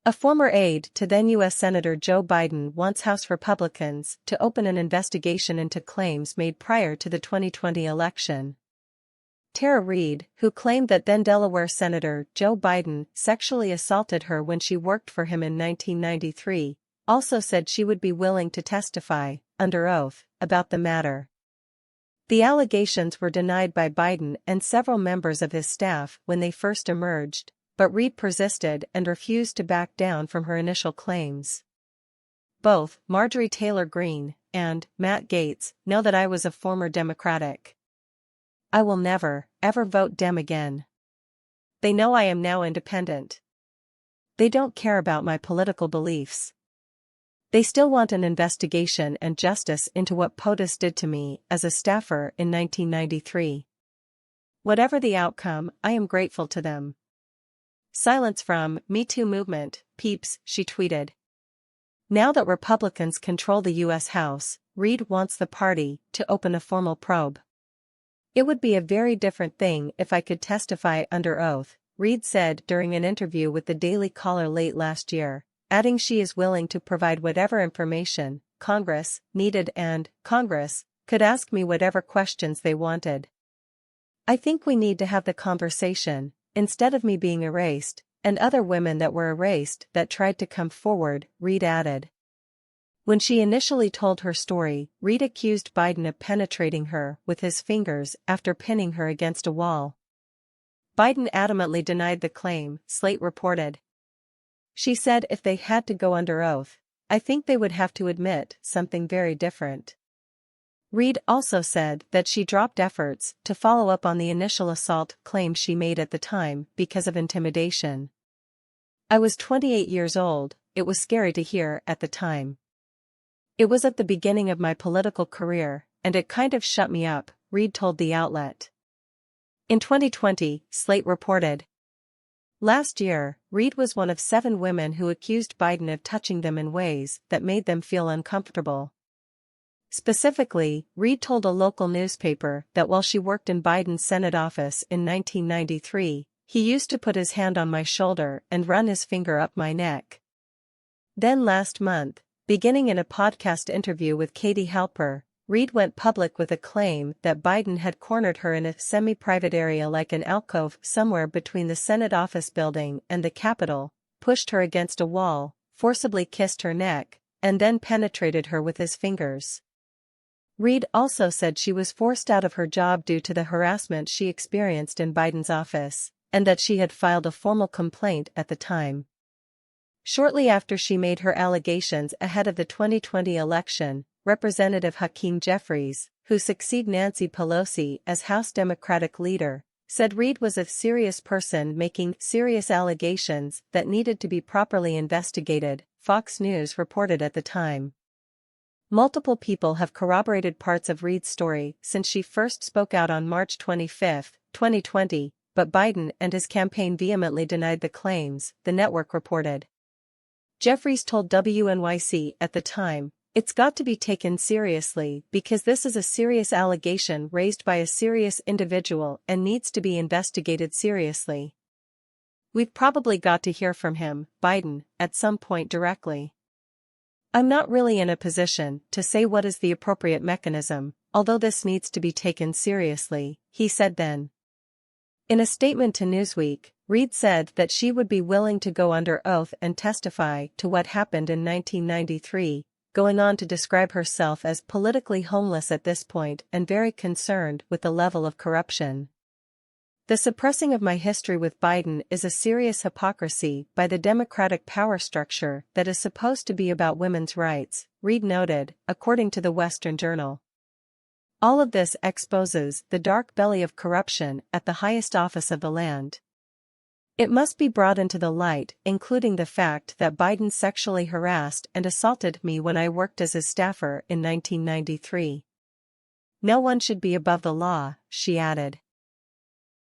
A former aide to then-U.S. Senator Joe Biden wants House Republicans to open an investigation into claims made prior to the 2020 election. Tara Reade, who claimed that then-Delaware Senator Joe Biden sexually assaulted her when she worked for him in 1993, also said she would be willing to testify, under oath, about the matter. The allegations were denied by Biden and several members of his staff when they first emerged, but Reade persisted and refused to back down from her initial claims. Both Marjorie Taylor Greene and Matt Gaetz know that I was a former Democratic. I will never, ever vote Dem again. They know I am now independent. They don't care about my political beliefs. They still want an investigation and justice into what POTUS did to me as a staffer in 1993. Whatever the outcome, I am grateful to them. Silence from Me Too movement, peeps, she tweeted. Now that Republicans control the U.S. House, Reade wants the party to open a formal probe. It would be a very different thing if I could testify under oath, Reade said during an interview with the Daily Caller late last year, adding she is willing to provide whatever information Congress needed and Congress could ask me whatever questions they wanted. I think we need to have the conversation, instead of me being erased, and other women that were erased that tried to come forward, Reade added. When she initially told her story, Reade accused Biden of penetrating her with his fingers after pinning her against a wall. Biden adamantly denied the claim, Slate reported. She said if they had to go under oath, I think they would have to admit something very different. Reade also said that she dropped efforts to follow up on the initial assault claim she made at the time because of intimidation. I was 28 years old, it was scary to hear at the time. It was at the beginning of my political career, and it kind of shut me up, Reade told the outlet. In 2020, Slate reported. Last year, Reade was one of 7 women who accused Biden of touching them in ways that made them feel uncomfortable. Specifically, Reade told a local newspaper that while she worked in Biden's Senate office in 1993, he used to put his hand on my shoulder and run his finger up my neck. Then last month, beginning in a podcast interview with Katie Halper, Reade went public with a claim that Biden had cornered her in a semi-private area like an alcove somewhere between the Senate office building and the Capitol, pushed her against a wall, forcibly kissed her neck, and then penetrated her with his fingers. Reade also said she was forced out of her job due to the harassment she experienced in Biden's office, and that she had filed a formal complaint at the time. Shortly after she made her allegations ahead of the 2020 election, Representative Hakeem Jeffries, who succeeded Nancy Pelosi as House Democratic leader, said Reade was a serious person making serious allegations that needed to be properly investigated, Fox News reported at the time. Multiple people have corroborated parts of Reade's story since she first spoke out on March 25, 2020, but Biden and his campaign vehemently denied the claims, the network reported. Jeffries told WNYC at the time, "It's got to be taken seriously because this is a serious allegation raised by a serious individual and needs to be investigated seriously. We've probably got to hear from him, Biden, at some point directly. I'm not really in a position to say what is the appropriate mechanism, although this needs to be taken seriously," he said then. In a statement to Newsweek, Reade said that she would be willing to go under oath and testify to what happened in 1993, going on to describe herself as politically homeless at this point and very concerned with the level of corruption. The suppressing of my history with Biden is a serious hypocrisy by the Democratic power structure that is supposed to be about women's rights, Reade noted, according to the Western Journal. All of this exposes the dark belly of corruption at the highest office of the land. It must be brought into the light, including the fact that Biden sexually harassed and assaulted me when I worked as his staffer in 1993. No one should be above the law, she added.